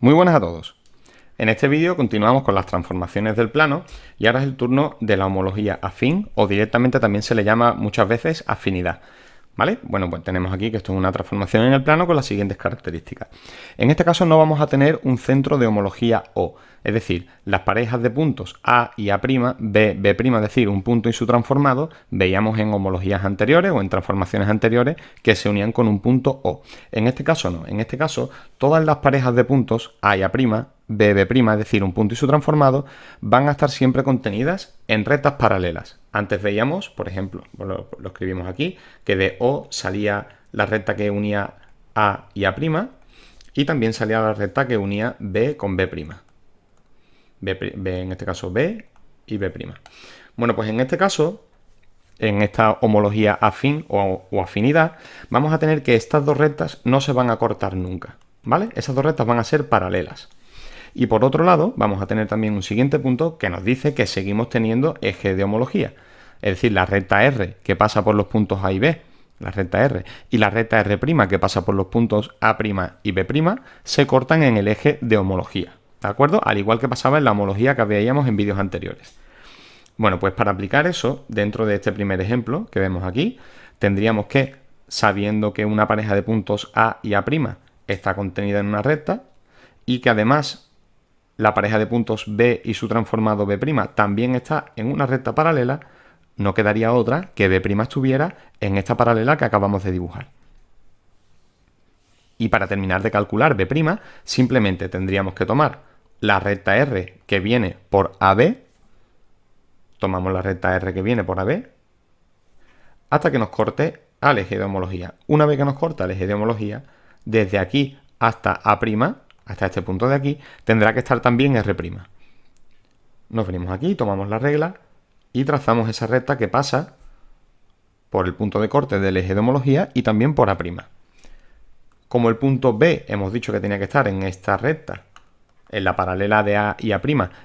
Muy buenas a todos. En este vídeo continuamos con las transformaciones del plano y ahora es el turno de la homología afín o directamente también se le llama muchas veces afinidad. ¿Vale? Bueno, pues tenemos aquí que esto es una transformación en el plano con las siguientes características. En este caso no vamos a tener un centro de homología O, es decir, las parejas de puntos A y A', B, B', es decir, un punto y su transformado, veíamos en homologías anteriores o en transformaciones anteriores que se unían con un punto O. En este caso no, en este caso todas las parejas de puntos A y A', B, B', es decir, un punto y su transformado, van a estar siempre contenidas en rectas paralelas. Antes veíamos, por ejemplo, lo escribimos aquí, que de O salía la recta que unía A y A', y también salía la recta que unía B con B'. B, en este caso B y B'. Bueno, pues en este caso, en esta homología afín o afinidad, vamos a tener que estas dos rectas no se van a cortar nunca, ¿vale? Esas dos rectas van a ser paralelas. Y por otro lado, vamos a tener también un siguiente punto que nos dice que seguimos teniendo eje de homología. Es decir, la recta R que pasa por los puntos A y B, la recta R, y la recta R' que pasa por los puntos A' y B', se cortan en el eje de homología. ¿De acuerdo? Al igual que pasaba en la homología que veíamos en vídeos anteriores. Bueno, pues para aplicar eso, dentro de este primer ejemplo que vemos aquí, tendríamos que, sabiendo que una pareja de puntos A y A' está contenida en una recta, y que además la pareja de puntos B y su transformado B' también está en una recta paralela, no quedaría otra que B' estuviera en esta paralela que acabamos de dibujar. Y para terminar de calcular B', simplemente tendríamos que tomar la recta R que viene por AB, tomamos la recta R que viene por AB, hasta que nos corte al eje de homología. Una vez que nos corta el eje de homología, desde aquí hasta A', hasta este punto de aquí, tendrá que estar también R'. Nos venimos aquí, tomamos la regla y trazamos esa recta que pasa por el punto de corte del eje de homología y también por A'. Como el punto B hemos dicho que tenía que estar en esta recta, en la paralela de A y A',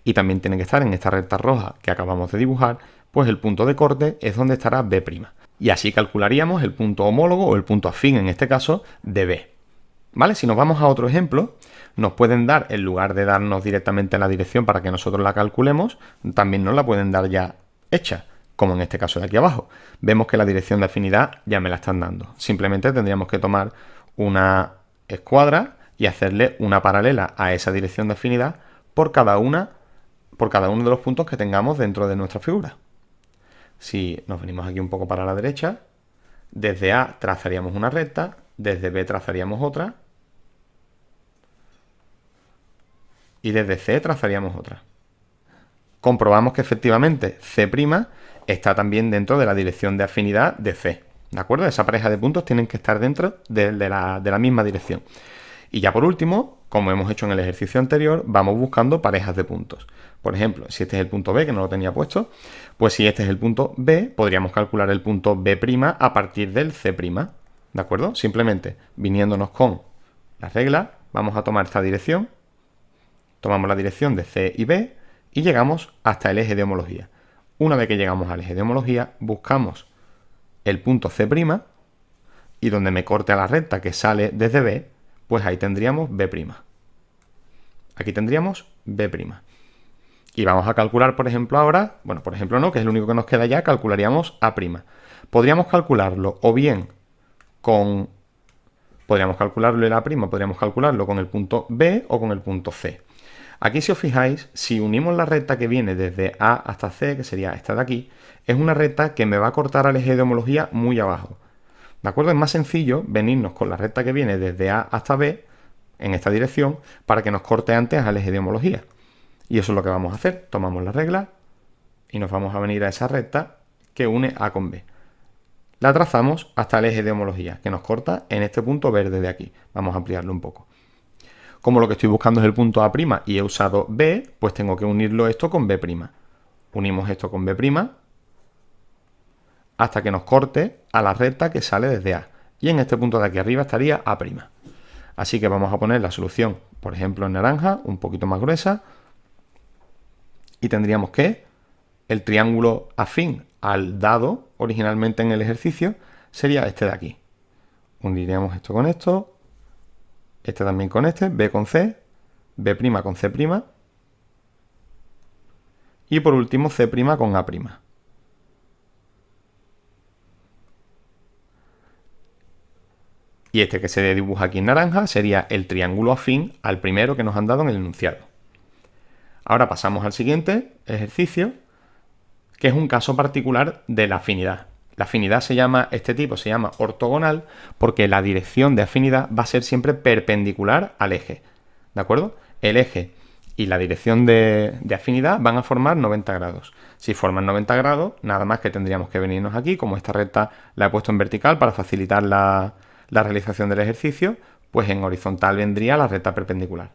y también tiene que estar en esta recta roja que acabamos de dibujar, pues el punto de corte es donde estará B'. Y así calcularíamos el punto homólogo o el punto afín, en este caso, de B. ¿Vale? Si nos vamos a otro ejemplo, nos pueden dar, en lugar de darnos directamente la dirección para que nosotros la calculemos, también nos la pueden dar ya hecha, como en este caso de aquí abajo. Vemos que la dirección de afinidad ya me la están dando. Simplemente tendríamos que tomar una escuadra y hacerle una paralela a esa dirección de afinidad por cada uno de los puntos que tengamos dentro de nuestra figura. Si nos venimos aquí un poco para la derecha, desde A trazaríamos una recta, desde B trazaríamos otra, y desde C trazaríamos otra. Comprobamos que efectivamente C' está también dentro de la dirección de afinidad de C. ¿De acuerdo? Esa pareja de puntos tienen que estar dentro de la misma dirección. Y ya por último, como hemos hecho en el ejercicio anterior, vamos buscando parejas de puntos. Por ejemplo, si este es el punto B, que no lo tenía puesto, pues si este es el punto B, podríamos calcular el punto B' a partir del C'. ¿De acuerdo? Simplemente viniéndonos con la regla, vamos a tomar esta dirección, tomamos la dirección de C y B y llegamos hasta el eje de homología. Una vez que llegamos al eje de homología, buscamos el punto C' y donde me corte a la recta que sale desde B, pues ahí tendríamos B'. Aquí tendríamos B'. Y vamos a calcular, por ejemplo, ahora, bueno, por ejemplo no, que es lo único que nos queda ya, calcularíamos A'. Podríamos calcularlo o bien podríamos calcularlo en A', podríamos calcularlo con el punto B o con el punto C. Aquí, si os fijáis, si unimos la recta que viene desde A hasta C, que sería esta de aquí, es una recta que me va a cortar al eje de homología muy abajo. ¿De acuerdo? Es más sencillo venirnos con la recta que viene desde A hasta B, en esta dirección, para que nos corte antes al eje de homología. Y eso es lo que vamos a hacer. Tomamos la regla y nos vamos a venir a esa recta que une A con B. La trazamos hasta el eje de homología, que nos corta en este punto verde de aquí. Vamos a ampliarlo un poco. Como lo que estoy buscando es el punto A' y he usado B, pues tengo que unirlo esto con B'. Unimos esto con B' hasta que nos corte a la recta que sale desde A. Y en este punto de aquí arriba estaría A'. Así que vamos a poner la solución, por ejemplo, en naranja, un poquito más gruesa. Y tendríamos que el triángulo afín al dado originalmente en el ejercicio sería este de aquí. Uniríamos esto con esto, este también con este, B con C, B' con C'. Y por último C' con A'. Y este que se dibuja aquí en naranja sería el triángulo afín al primero que nos han dado en el enunciado. Ahora pasamos al siguiente ejercicio, que es un caso particular de la afinidad. La afinidad este tipo se llama ortogonal porque la dirección de afinidad va a ser siempre perpendicular al eje. ¿De acuerdo? El eje y la dirección de afinidad van a formar 90 grados. Si forman 90 grados, nada más que tendríamos que venirnos aquí, como esta recta la he puesto en vertical para facilitar la realización del ejercicio, pues en horizontal vendría la recta perpendicular.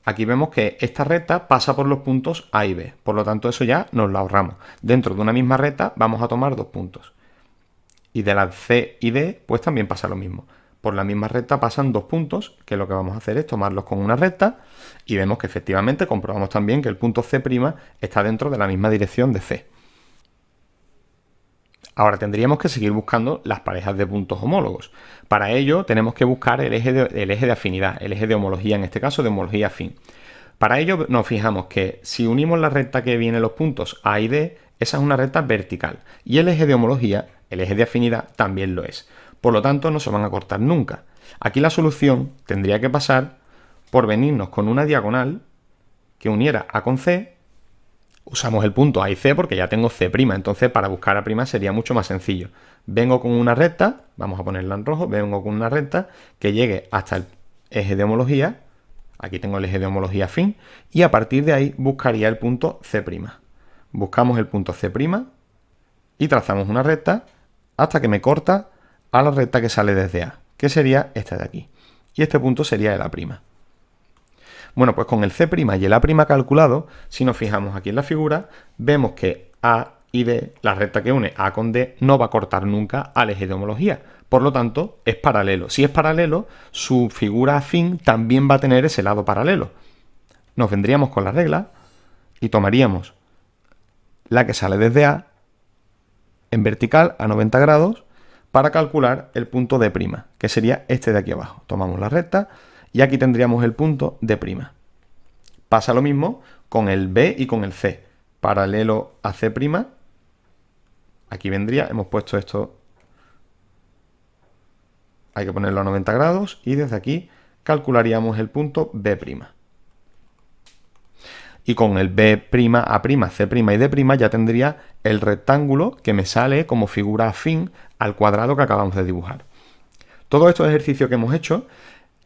Aquí vemos que esta recta pasa por los puntos A y B, por lo tanto eso ya nos lo ahorramos. Dentro de una misma recta vamos a tomar dos puntos. Y de las C y D, pues también pasa lo mismo. Por la misma recta pasan dos puntos, que lo que vamos a hacer es tomarlos con una recta, y vemos que efectivamente comprobamos también que el punto C' está dentro de la misma dirección de C. Ahora tendríamos que seguir buscando las parejas de puntos homólogos. Para ello tenemos que buscar el eje de afinidad, el eje de homología, en este caso de homología afín. Para ello nos fijamos que si unimos la recta que viene los puntos A y D, esa es una recta vertical. Y el eje de homología, el eje de afinidad, también lo es. Por lo tanto, no se van a cortar nunca. Aquí la solución tendría que pasar por venirnos con una diagonal que uniera A con C. Usamos el punto A y C porque ya tengo C', entonces para buscar A' sería mucho más sencillo. Vengo con una recta, vamos a ponerla en rojo, vengo con una recta que llegue hasta el eje de homología, aquí tengo el eje de homología afín, y a partir de ahí buscaría el punto C'. Buscamos el punto C' y trazamos una recta hasta que me corta a la recta que sale desde A, que sería esta de aquí. Y este punto sería el A'. Bueno, pues con el C' y el A' calculado, si nos fijamos aquí en la figura, vemos que A y D, la recta que une A con D, no va a cortar nunca al eje de homología. Por lo tanto, es paralelo. Si es paralelo, su figura afín también va a tener ese lado paralelo. Nos vendríamos con la regla y tomaríamos la que sale desde A en vertical a 90 grados para calcular el punto D', que sería este de aquí abajo. Tomamos la recta y aquí tendríamos el punto D'. Pasa lo mismo con el B y con el C. Paralelo a C', aquí vendría, hemos puesto esto, hay que ponerlo a 90 grados y desde aquí calcularíamos el punto B'. Y con el B', A', C' y D' ya tendría el rectángulo que me sale como figura afín al cuadrado que acabamos de dibujar. Todos estos ejercicios que hemos hecho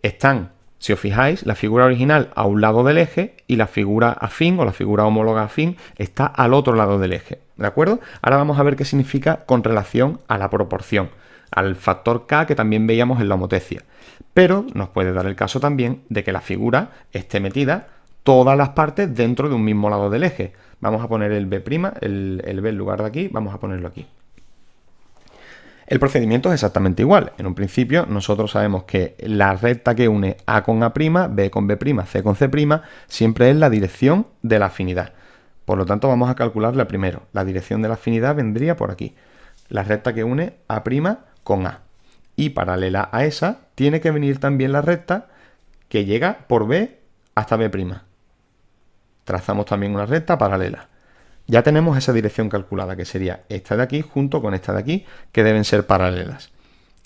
están, si os fijáis, la figura original a un lado del eje y la figura afín o la figura homóloga afín está al otro lado del eje. ¿De acuerdo? Ahora vamos a ver qué significa con relación a la proporción, al factor K que también veíamos en la homotecia. Pero nos puede dar el caso también de que la figura esté metida todas las partes dentro de un mismo lado del eje. Vamos a poner el B', el B en lugar de aquí, vamos a ponerlo aquí. El procedimiento es exactamente igual. En un principio nosotros sabemos que la recta que une A con A', B con B', C con C', siempre es la dirección de la afinidad. Por lo tanto vamos a calcularla primero. La dirección de la afinidad vendría por aquí. La recta que une A' con A. Y paralela a esa tiene que venir también la recta que llega por B hasta B'. Trazamos también una recta paralela. Ya tenemos esa dirección calculada, que sería esta de aquí junto con esta de aquí, que deben ser paralelas.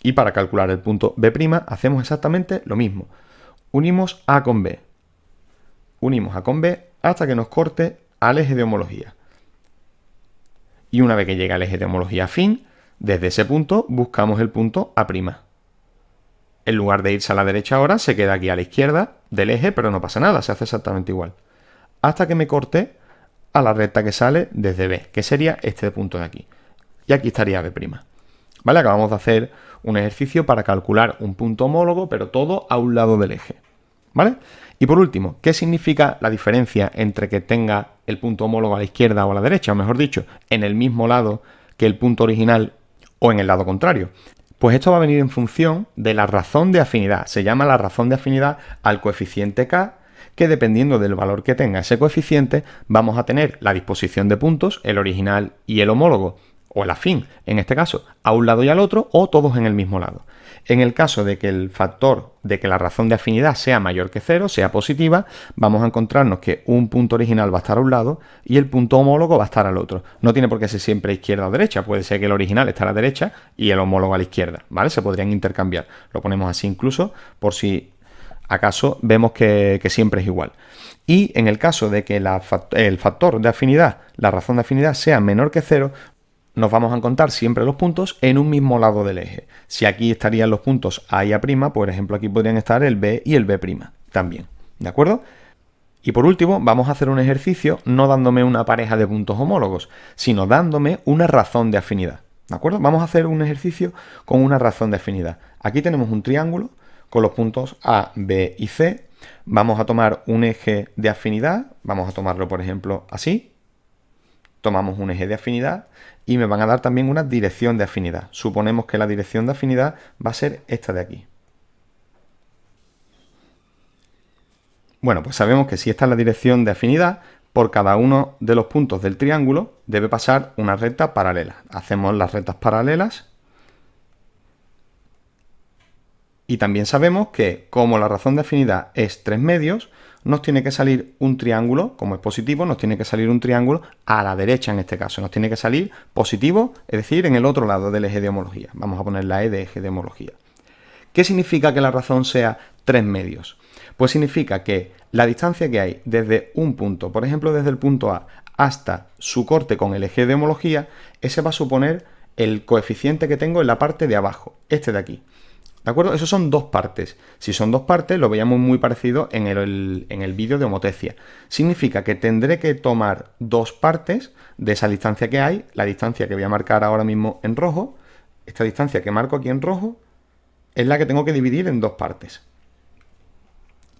Y para calcular el punto B' hacemos exactamente lo mismo. Unimos A con B. Unimos A con B hasta que nos corte al eje de homología. Y una vez que llega al eje de homología afín, desde ese punto buscamos el punto A'. En lugar de irse a la derecha ahora, se queda aquí a la izquierda del eje, pero no pasa nada, se hace exactamente igual. Hasta que me corte a la recta que sale desde B, que sería este punto de aquí. Y aquí estaría B'. ¿Vale? Acabamos de hacer un ejercicio para calcular un punto homólogo, pero todo a un lado del eje. ¿Vale? Y por último, ¿qué significa la diferencia entre que tenga el punto homólogo a la izquierda o a la derecha? O mejor dicho, en el mismo lado que el punto original o en el lado contrario. Pues esto va a venir en función de la razón de afinidad. Se llama la razón de afinidad al coeficiente K, que dependiendo del valor que tenga ese coeficiente, vamos a tener la disposición de puntos, el original y el homólogo, o el afín, en este caso, a un lado y al otro, o todos en el mismo lado. En el caso de que el factor, de que la razón de afinidad sea mayor que 0, sea positiva, vamos a encontrarnos que un punto original va a estar a un lado y el punto homólogo va a estar al otro. No tiene por qué ser siempre izquierda o derecha, puede ser que el original esté a la derecha y el homólogo a la izquierda, ¿vale? Se podrían intercambiar. Lo ponemos así incluso por si acaso vemos que siempre es igual. Y en el caso de que el factor de afinidad, la razón de afinidad sea menor que 0, nos vamos a encontrar siempre los puntos en un mismo lado del eje. Si aquí estarían los puntos A y A', por ejemplo, aquí podrían estar el B y el B' también, ¿de acuerdo? Y por último, vamos a hacer un ejercicio no dándome una pareja de puntos homólogos, sino dándome una razón de afinidad, ¿de acuerdo? Vamos a hacer un ejercicio con una razón de afinidad. Aquí tenemos un triángulo con los puntos A, B y C. Vamos a tomar un eje de afinidad, vamos a tomarlo por ejemplo así. Tomamos un eje de afinidad y me van a dar también una dirección de afinidad. Suponemos que la dirección de afinidad va a ser esta de aquí. Bueno, pues sabemos que si esta es la dirección de afinidad, por cada uno de los puntos del triángulo debe pasar una recta paralela. Hacemos las rectas paralelas. Y también sabemos que, como la razón de afinidad es 3 medios, nos tiene que salir un triángulo, como es positivo, nos tiene que salir un triángulo a la derecha en este caso. Nos tiene que salir positivo, es decir, en el otro lado del eje de homología. Vamos a poner la E de eje de homología. ¿Qué significa que la razón sea 3 medios? Pues significa que la distancia que hay desde un punto, por ejemplo desde el punto A, hasta su corte con el eje de homología, ese va a suponer el coeficiente que tengo en la parte de abajo, este de aquí. ¿De acuerdo? Esos son dos partes. Si son dos partes, lo veíamos muy parecido en el vídeo de homotecia. Significa que tendré que tomar dos partes de esa distancia que hay, la distancia que voy a marcar ahora mismo en rojo, esta distancia que marco aquí en rojo, es la que tengo que dividir en dos partes.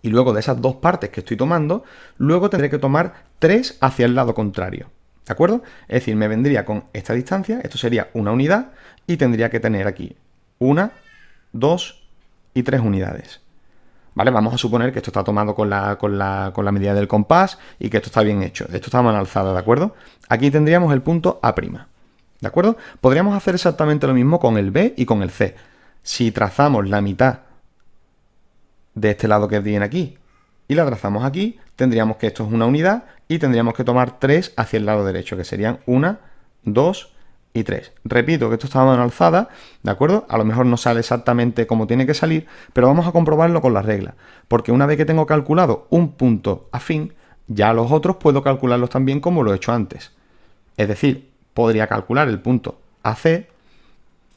Y luego de esas dos partes que estoy tomando, luego tendré que tomar 3 hacia el lado contrario. ¿De acuerdo? Es decir, me vendría con esta distancia, esto sería una unidad, y tendría que tener aquí 1, 2 y 3 unidades. ¿Vale? Vamos a suponer que esto está tomado con la medida del compás y que esto está bien hecho. Esto está a mano alzada, ¿de acuerdo? Aquí tendríamos el punto A'. ¿De acuerdo? Podríamos hacer exactamente lo mismo con el B y con el C. Si trazamos la mitad de este lado que viene aquí y la trazamos aquí, tendríamos que esto es una unidad y tendríamos que tomar 3 hacia el lado derecho, que serían 1, 2 y 3. Repito que esto está a mano alzada, ¿de acuerdo? A lo mejor no sale exactamente como tiene que salir, pero vamos a comprobarlo con la regla, porque una vez que tengo calculado un punto afín, ya los otros puedo calcularlos también como lo he hecho antes. Es decir, podría calcular el punto AC,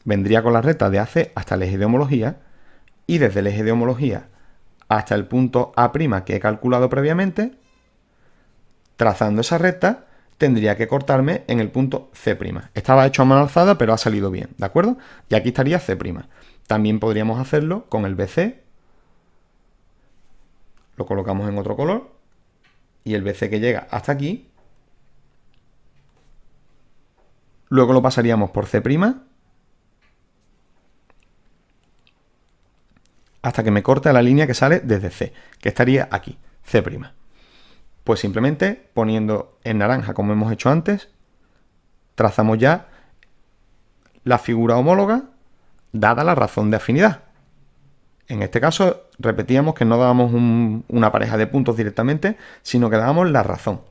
vendría con la recta de AC hasta el eje de homología, y desde el eje de homología hasta el punto A' que he calculado previamente, trazando esa recta, tendría que cortarme en el punto C'. Estaba hecho a mano alzada, pero ha salido bien, ¿de acuerdo? Y aquí estaría C'. También podríamos hacerlo con el BC. Lo colocamos en otro color. Y el BC que llega hasta aquí. Luego lo pasaríamos por C'. Hasta que me corte la línea que sale desde C, que estaría aquí, C'. Pues simplemente poniendo en naranja como hemos hecho antes, trazamos ya la figura homóloga dada la razón de afinidad. En este caso repetíamos que no dábamos una pareja de puntos directamente, sino que dábamos la razón.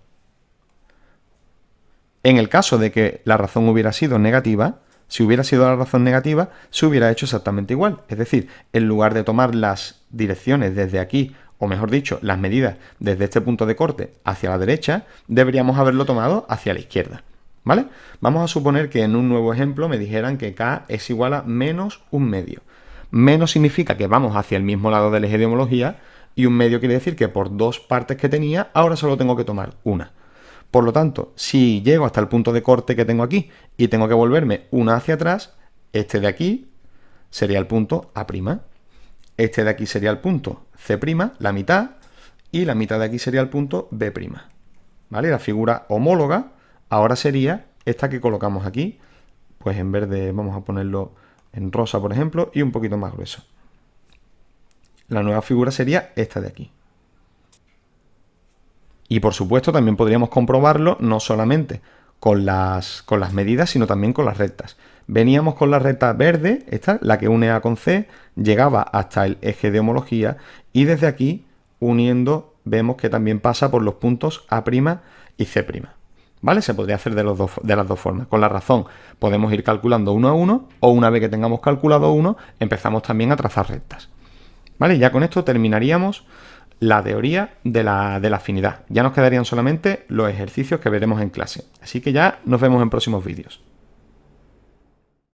En el caso de que la razón hubiera sido negativa, si hubiera sido la razón negativa, se hubiera hecho exactamente igual. Es decir, en lugar de tomar las direcciones desde aquí, o mejor dicho, las medidas desde este punto de corte hacia la derecha, deberíamos haberlo tomado hacia la izquierda. ¿Vale? Vamos a suponer que en un nuevo ejemplo me dijeran que K es igual a menos un medio. Menos significa que vamos hacia el mismo lado del eje de homología y un medio quiere decir que por dos partes que tenía, ahora solo tengo que tomar una. Por lo tanto, si llego hasta el punto de corte que tengo aquí y tengo que volverme una hacia atrás, este de aquí sería el punto A'. Este de aquí sería el punto C', la mitad, y la mitad de aquí sería el punto B'. ¿Vale? La figura homóloga ahora sería esta que colocamos aquí, pues en verde vamos a ponerlo en rosa, por ejemplo, y un poquito más grueso. La nueva figura sería esta de aquí. Y por supuesto también podríamos comprobarlo no solamente con las medidas, sino también con las rectas. Veníamos con la recta verde, esta, la que une A con C, llegaba hasta el eje de homología y desde aquí, uniendo, vemos que también pasa por los puntos A' y C'. ¿Vale? Se podría hacer de las dos formas. Con la razón podemos ir calculando uno a uno, o una vez que tengamos calculado uno, empezamos también a trazar rectas. ¿Vale? Ya con esto terminaríamos la teoría de la afinidad. Ya nos quedarían solamente los ejercicios que veremos en clase. Así que ya nos vemos en próximos vídeos.